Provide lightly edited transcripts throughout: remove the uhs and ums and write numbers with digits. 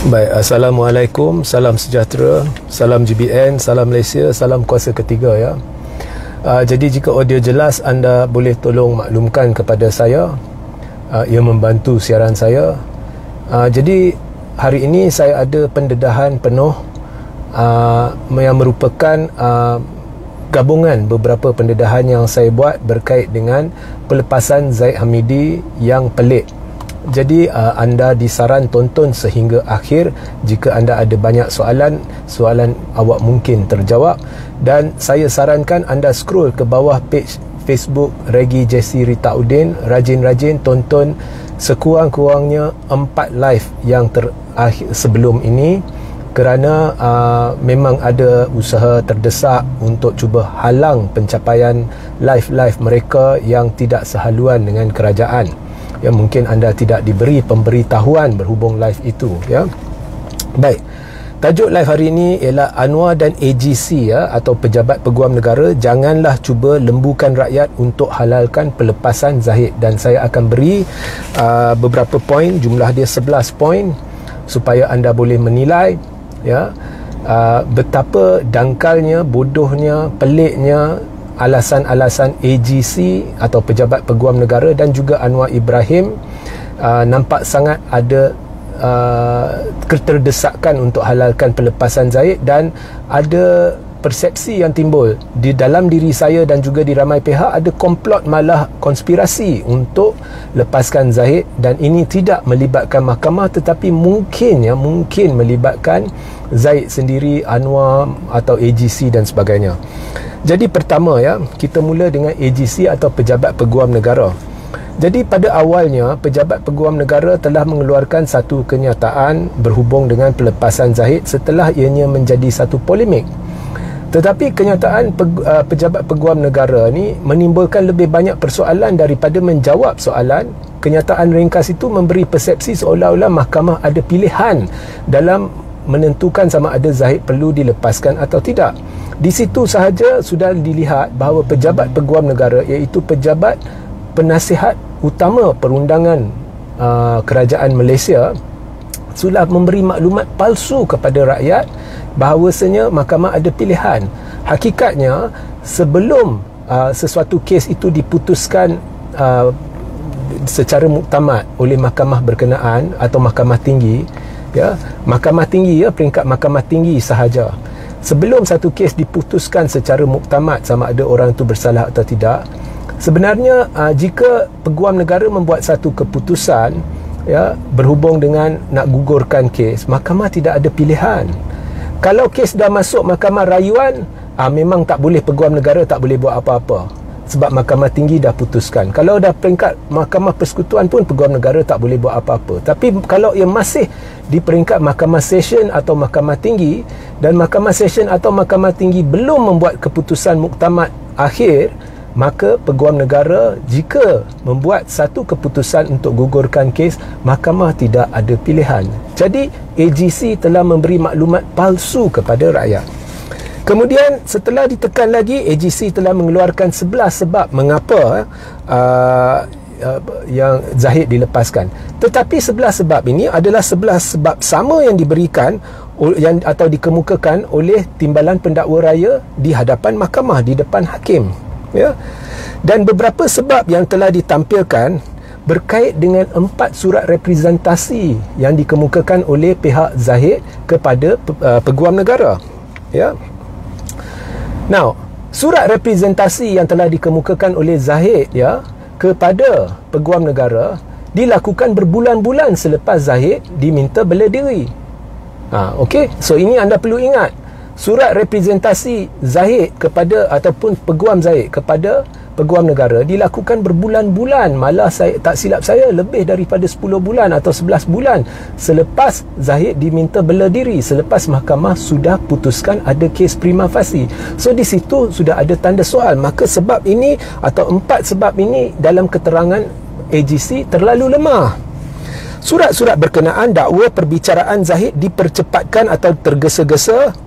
Baik, Assalamualaikum, salam sejahtera, salam GBN, salam Malaysia, salam kuasa ketiga ya. Jadi jika audio jelas, anda boleh tolong maklumkan kepada saya, ia membantu siaran saya. Jadi hari ini saya ada pendedahan penuh yang merupakan gabungan beberapa pendedahan yang saya buat berkait dengan pelepasan Zaid Hamidi yang pelik. Jadi anda disaran tonton sehingga akhir. Jika anda ada banyak soalan awak mungkin terjawab. Dan saya sarankan anda scroll ke bawah page Facebook Regi Jesse Ritaudin. Rajin-rajin tonton sekurang-kurangnya 4 live yang terakhir sebelum ini, kerana memang ada usaha terdesak untuk cuba halang pencapaian live-live mereka yang tidak sehaluan dengan kerajaan. Ya, mungkin anda tidak diberi pemberitahuan berhubung live itu ya. Baik. Tajuk live hari ini ialah Anwar dan AGC ya, atau Pejabat Peguam Negara janganlah cuba lembukan rakyat untuk halalkan pelepasan Zahid. Dan saya akan beri beberapa poin, jumlah dia 11 poin, supaya anda boleh menilai ya betapa dangkalnya, bodohnya, peliknya alasan-alasan AGC atau Pejabat Peguam Negara dan juga Anwar Ibrahim. Nampak sangat ada keterdesakan untuk halalkan pelepasan Zaid, dan ada persepsi yang timbul di dalam diri saya dan juga di ramai pihak, ada komplot malah konspirasi untuk lepaskan Zaid, dan ini tidak melibatkan mahkamah tetapi mungkin melibatkan Zaid sendiri, Anwar atau AGC dan sebagainya. Jadi pertama ya, kita mula dengan AGC atau Pejabat Peguam Negara. Jadi pada awalnya Pejabat Peguam Negara telah mengeluarkan satu kenyataan berhubung dengan pelepasan Zahid setelah ianya menjadi satu polemik. Tetapi kenyataan Pejabat Peguam Negara ni menimbulkan lebih banyak persoalan daripada menjawab soalan. Kenyataan ringkas itu memberi persepsi seolah-olah mahkamah ada pilihan dalam menentukan sama ada Zahid perlu dilepaskan atau tidak. Di situ sahaja sudah dilihat bahawa Pejabat Peguam Negara, iaitu pejabat penasihat utama perundangan kerajaan Malaysia, sudah memberi maklumat palsu kepada rakyat bahawasanya mahkamah ada pilihan. Hakikatnya sebelum sesuatu kes itu diputuskan secara muktamad oleh mahkamah berkenaan atau mahkamah tinggi ya, mahkamah tinggi ya, peringkat mahkamah tinggi sahaja, sebelum satu kes diputuskan secara muktamad sama ada orang itu bersalah atau tidak, sebenarnya jika Peguam Negara membuat satu keputusan ya berhubung dengan nak gugurkan kes, mahkamah tidak ada pilihan. Kalau kes dah masuk mahkamah rayuan, memang tak boleh, Peguam Negara tak boleh buat apa-apa sebab mahkamah tinggi dah putuskan. Kalau dah peringkat mahkamah persekutuan pun Peguam Negara tak boleh buat apa-apa. Tapi kalau ia masih di peringkat mahkamah session atau mahkamah tinggi, dan mahkamah session atau mahkamah tinggi belum membuat keputusan muktamad akhir, maka Peguam Negara jika membuat satu keputusan untuk gugurkan kes, mahkamah tidak ada pilihan. Jadi AGC telah memberi maklumat palsu kepada rakyat. Kemudian setelah ditekan lagi, AGC telah mengeluarkan 11 sebab mengapa yang Zahid dilepaskan. Tetapi 11 sebab ini adalah 11 sebab sama yang diberikan atau dikemukakan oleh Timbalan Pendakwa Raya di hadapan mahkamah, di depan hakim ya. Dan beberapa sebab yang telah ditampilkan berkait dengan 4 surat representasi yang dikemukakan oleh pihak Zahid kepada Peguam Negara ya. Now, surat representasi yang telah dikemukakan oleh Zahid ya kepada Peguam Negara dilakukan berbulan-bulan selepas Zahid diminta bela diri. Okey, so ini anda perlu ingat. Surat representasi Zahid kepada ataupun Peguam Zahid kepada Peguam Negara dilakukan berbulan-bulan, malah saya tak silap saya lebih daripada 10 bulan atau 11 bulan selepas Zahid diminta bela diri, selepas mahkamah sudah putuskan ada kes prima facie. So di situ sudah ada tanda soal. Maka sebab ini atau 4 sebab ini dalam keterangan AGC terlalu lemah. Surat-surat berkenaan dakwa perbicaraan Zahid dipercepatkan atau tergesa-gesa.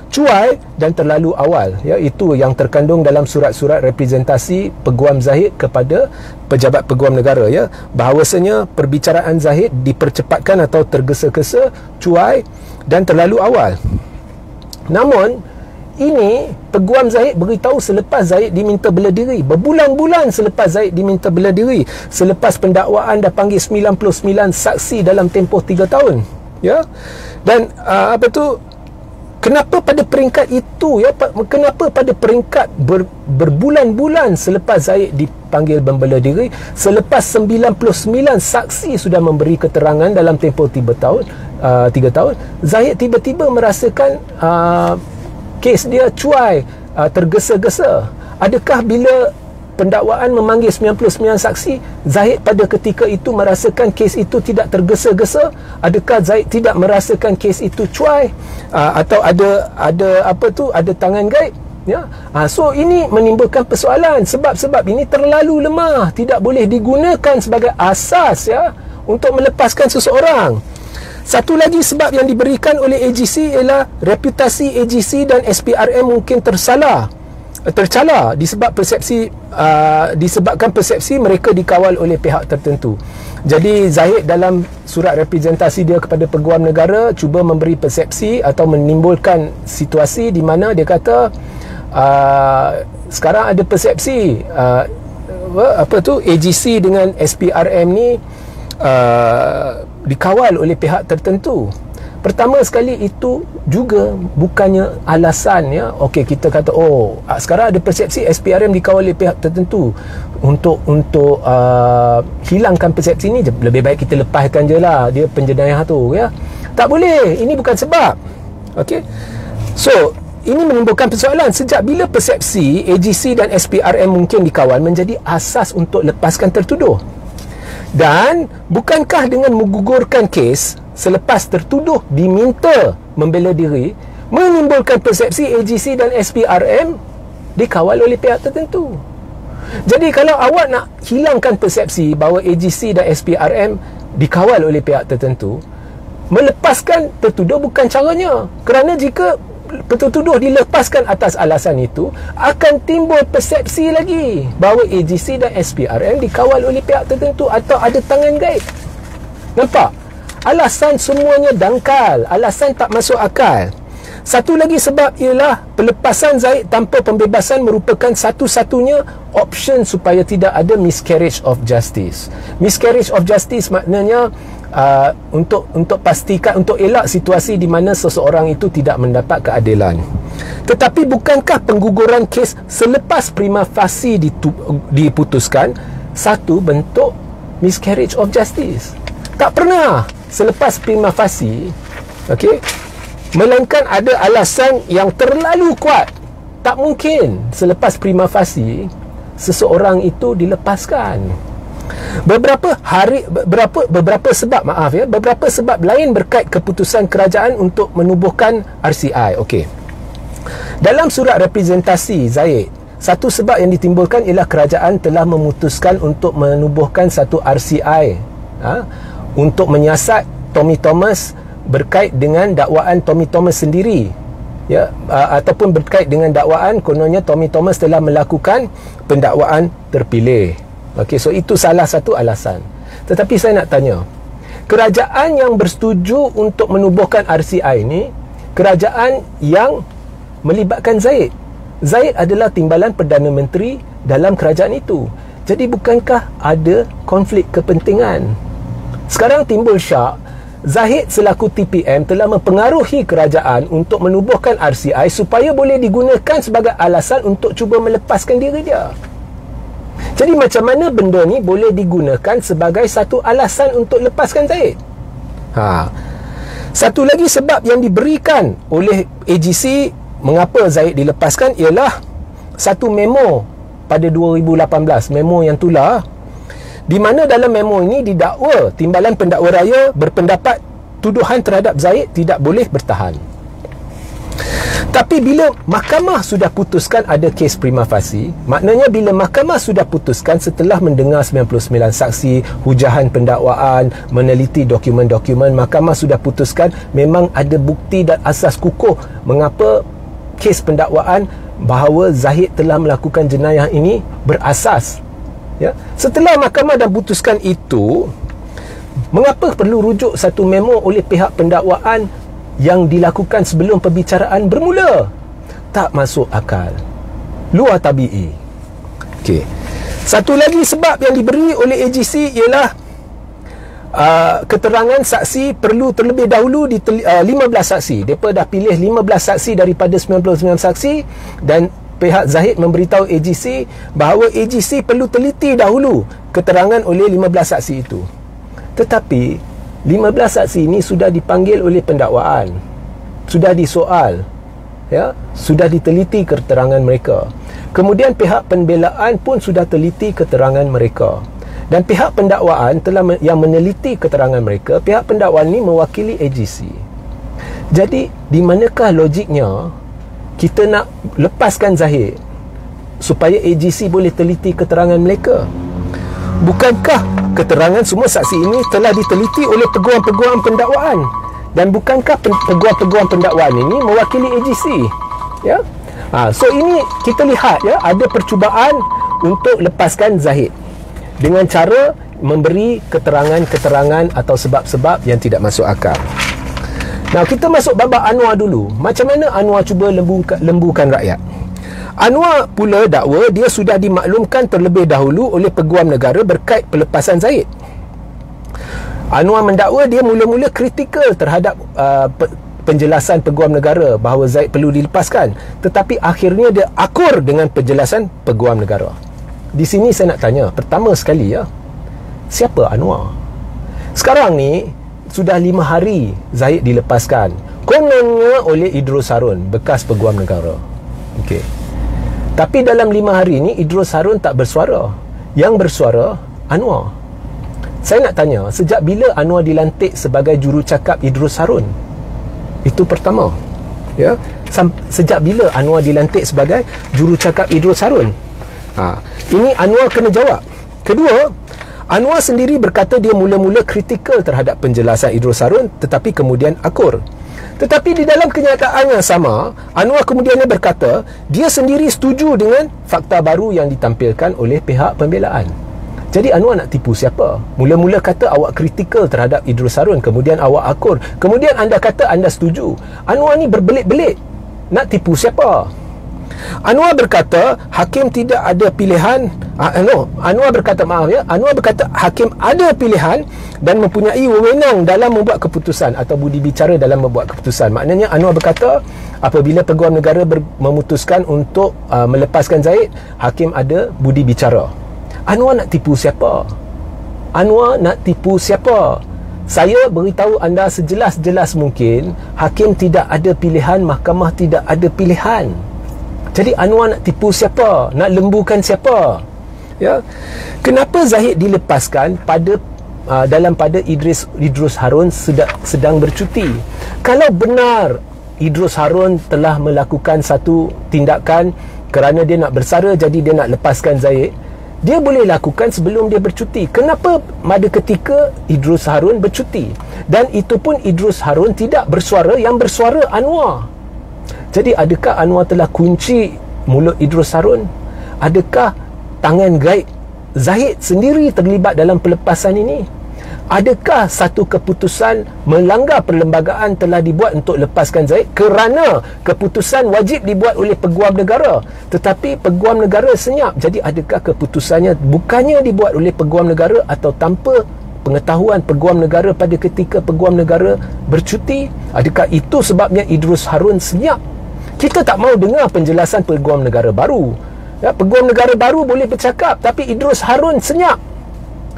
cuai dan terlalu awal. Ya, itu yang terkandung dalam surat-surat representasi Peguam Zahid kepada pejabat peguam negara, ya, bahawasanya perbicaraan Zahid dipercepatkan atau tergesa-gesa, cuai dan terlalu awal. Namun ini Peguam Zahid beritahu selepas Zahid diminta bela diri, berbulan-bulan selepas Zahid diminta bela diri, selepas pendakwaan dah panggil 99 saksi dalam tempoh 3 tahun, ya. Dan kenapa pada peringkat itu, ya, kenapa pada peringkat berbulan-bulan selepas Zahid dipanggil membela diri, selepas 99 saksi sudah memberi keterangan dalam tempoh 3 tahun, Zahid tiba-tiba merasakan kes dia cuai, tergesa-gesa? Adakah bila pendakwaan memanggil 99 saksi, Zahid pada ketika itu merasakan kes itu tidak tergesa-gesa? Adakah Zahid tidak merasakan kes itu cuai, atau ada tangan gaib, ya? So ini menimbulkan persoalan. Sebab ini terlalu lemah, tidak boleh digunakan sebagai asas, ya, untuk melepaskan seseorang. Satu lagi sebab yang diberikan oleh AGC ialah reputasi AGC dan SPRM mungkin tercela disebabkan persepsi mereka dikawal oleh pihak tertentu. Jadi Zahid dalam surat representasi dia kepada Peguam Negara cuba memberi persepsi atau menimbulkan situasi di mana dia kata sekarang ada persepsi AGC dengan SPRM ni dikawal oleh pihak tertentu. Pertama sekali, itu juga bukannya alasan, ya. Okey, kita kata sekarang ada persepsi SPRM dikawal oleh pihak tertentu. Untuk hilangkan persepsi ni, lebih baik kita lepaskan je lah dia penjenayah tu, ya. Tak boleh, ini bukan sebab. Okey, so ini menimbulkan persoalan. Sejak bila persepsi AGC dan SPRM mungkin dikawal menjadi asas untuk lepaskan tertuduh? Dan bukankah dengan menggugurkan kes selepas tertuduh diminta membela diri menimbulkan persepsi AGC dan SPRM dikawal oleh pihak tertentu? Jadi kalau awak nak hilangkan persepsi bahawa AGC dan SPRM dikawal oleh pihak tertentu, melepaskan tertuduh bukan caranya. Kerana jika tertuduh dilepaskan atas alasan itu, akan timbul persepsi lagi bahawa AGC dan SPRM dikawal oleh pihak tertentu atau ada tangan gaib. Nampak? Alasan semuanya dangkal, alasan tak masuk akal. Satu lagi sebab ialah pelepasan Zahid tanpa pembebasan merupakan satu-satunya option supaya tidak ada miscarriage of justice. Miscarriage of justice maknanya untuk pastikan, untuk elak situasi di mana seseorang itu tidak mendapat keadilan. Tetapi bukankah pengguguran kes selepas prima facie diputuskan satu bentuk miscarriage of justice? Tak pernah selepas prima facie, okey, melainkan ada alasan yang terlalu kuat. Tak mungkin selepas prima facie seseorang itu dilepaskan. Beberapa sebab lain berkait keputusan kerajaan untuk menubuhkan RCI. Okey, dalam surat representasi Zahid, satu sebab yang ditimbulkan ialah kerajaan telah memutuskan untuk menubuhkan satu RCI untuk menyiasat Tommy Thomas berkait dengan dakwaan Tommy Thomas sendiri, ya, ataupun berkait dengan dakwaan kononnya Tommy Thomas telah melakukan pendakwaan terpilih. Okey, so itu salah satu alasan. Tetapi saya nak tanya, kerajaan yang bersetuju untuk menubuhkan RCI ini, kerajaan yang melibatkan Zahid. Zahid adalah timbalan Perdana Menteri dalam kerajaan itu. Jadi bukankah ada konflik kepentingan? Sekarang timbul syak, Zahid selaku TPM telah mempengaruhi kerajaan untuk menubuhkan RCI supaya boleh digunakan sebagai alasan untuk cuba melepaskan diri dia. Jadi macam mana benda ni boleh digunakan sebagai satu alasan untuk lepaskan Zahid? Satu lagi sebab yang diberikan oleh AGC mengapa Zahid dilepaskan ialah satu memo pada 2018, memo yang tular, di mana dalam memo ini didakwa Timbalan Pendakwa Raya berpendapat tuduhan terhadap Zahid tidak boleh bertahan. Tapi bila mahkamah sudah putuskan ada kes prima facie, maknanya bila mahkamah sudah putuskan setelah mendengar 99 saksi, hujahan pendakwaan, meneliti dokumen-dokumen, mahkamah sudah putuskan memang ada bukti dan asas kukuh mengapa kes pendakwaan bahawa Zahid telah melakukan jenayah ini berasas. Ya, setelah mahkamah dah putuskan itu, mengapa perlu rujuk satu memo oleh pihak pendakwaan yang dilakukan sebelum perbicaraan bermula? Tak masuk akal, luar tabi'i. Okey. Satu lagi sebab yang diberi oleh AGC ialah keterangan saksi perlu terlebih dahulu 15 saksi. Mereka dah pilih 15 saksi daripada 99 saksi, dan pihak Zahid memberitahu AGC bahawa AGC perlu teliti dahulu keterangan oleh 15 saksi itu. Tetapi 15 saksi ini sudah dipanggil oleh pendakwaan, sudah disoal, ya, sudah diteliti keterangan mereka. Kemudian pihak pembelaan pun sudah teliti keterangan mereka, dan pihak pendakwaan telah yang meneliti keterangan mereka. Pihak pendakwaan ini mewakili AGC. Jadi di manakah logiknya kita nak lepaskan Zahid supaya AGC boleh teliti keterangan mereka? Bukankah keterangan semua saksi ini telah diteliti oleh peguam-peguam pendakwaan, dan bukankah peguam-peguam pendakwaan ini mewakili AGC? Ya. So ini kita lihat, ya, ada percubaan untuk lepaskan Zahid dengan cara memberi keterangan-keterangan atau sebab-sebab yang tidak masuk akal. Nah, kita masuk babak Anwar dulu. Macam mana Anwar cuba lembukan rakyat? Anwar pula dakwa dia sudah dimaklumkan terlebih dahulu oleh peguam negara berkait pelepasan Zahid. Anwar mendakwa dia mula-mula kritikal terhadap penjelasan peguam negara bahawa Zahid perlu dilepaskan, tetapi akhirnya dia akur dengan penjelasan peguam negara. Di sini saya nak tanya, pertama sekali, ya, siapa Anwar? Sekarang ni sudah 5 hari Zahid dilepaskan, kononnya oleh Idrus Harun, bekas peguam negara. Okey. Tapi dalam 5 hari ni Idrus Harun tak bersuara. Yang bersuara Anwar. Saya nak tanya, sejak bila Anwar dilantik sebagai jurucakap Idrus Harun? Itu pertama, ya. Sejak bila Anwar dilantik sebagai jurucakap Idrus Harun? Ini Anwar kena jawab. Kedua, Anwar sendiri berkata dia mula-mula kritikal terhadap penjelasan Idrus Harun, tetapi kemudian akur. Tetapi di dalam kenyataan yang sama, Anwar kemudiannya berkata dia sendiri setuju dengan fakta baru yang ditampilkan oleh pihak pembelaan. Jadi Anwar nak tipu siapa? Mula-mula kata awak kritikal terhadap Idrus Harun, kemudian awak akur, kemudian anda kata anda setuju. Anwar ni berbelit-belit. Nak tipu siapa? Anwar berkata hakim tidak ada pilihan. Anwar berkata, Anwar berkata hakim ada pilihan dan mempunyai wewenang dalam membuat keputusan atau budi bicara dalam membuat keputusan. Maknanya Anwar berkata apabila peguam negara memutuskan untuk melepaskan Zahid, hakim ada budi bicara. Anwar nak tipu siapa? Anwar nak tipu siapa? Saya beritahu anda sejelas-jelas mungkin, hakim tidak ada pilihan, mahkamah tidak ada pilihan. Jadi Anwar nak tipu siapa? Nak lembukan siapa? Ya. Kenapa Zahid dilepaskan pada Idrus Harun sedang bercuti? Kalau benar Idrus Harun telah melakukan satu tindakan kerana dia nak bersara, jadi dia nak lepaskan Zahid, dia boleh lakukan sebelum dia bercuti. Kenapa pada ketika Idrus Harun bercuti? Dan itu pun Idrus Harun tidak bersuara, yang bersuara Anwar. Jadi adakah Anwar telah kunci mulut Idrus Harun? Adakah tangan gaib Zahid sendiri terlibat dalam pelepasan ini? Adakah satu keputusan melanggar perlembagaan telah dibuat untuk lepaskan Zahid kerana keputusan wajib dibuat oleh peguam negara, tetapi peguam negara senyap? Jadi adakah keputusannya bukannya dibuat oleh peguam negara atau tanpa pengetahuan peguam negara pada ketika peguam negara bercuti? Adakah itu sebabnya Idrus Harun senyap? Kita tak mahu dengar penjelasan peguam negara baru. Ya, peguam negara baru boleh bercakap, tapi Idrus Harun senyap.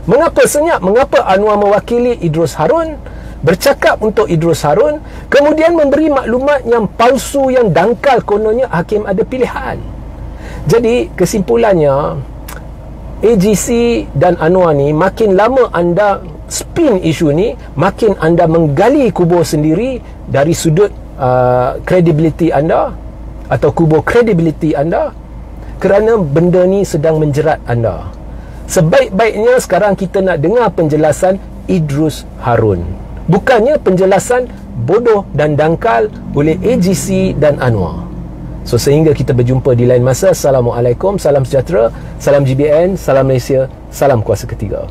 Mengapa senyap? Mengapa Anwar mewakili Idrus Harun, bercakap untuk Idrus Harun, kemudian memberi maklumat yang palsu, yang dangkal, kononnya hakim ada pilihan? Jadi kesimpulannya, AGC dan Anwar ni, makin lama anda spin isu ni, makin anda menggali kubur sendiri dari sudut kredibiliti anda atau kubur kredibiliti anda, kerana benda ni sedang menjerat anda. Sebaik-baiknya sekarang kita nak dengar penjelasan Idrus Harun, bukannya penjelasan bodoh dan dangkal oleh AGC dan Anwar. So sehingga kita berjumpa di lain masa. Assalamualaikum, salam sejahtera, salam GBN, salam Malaysia, salam kuasa ketiga.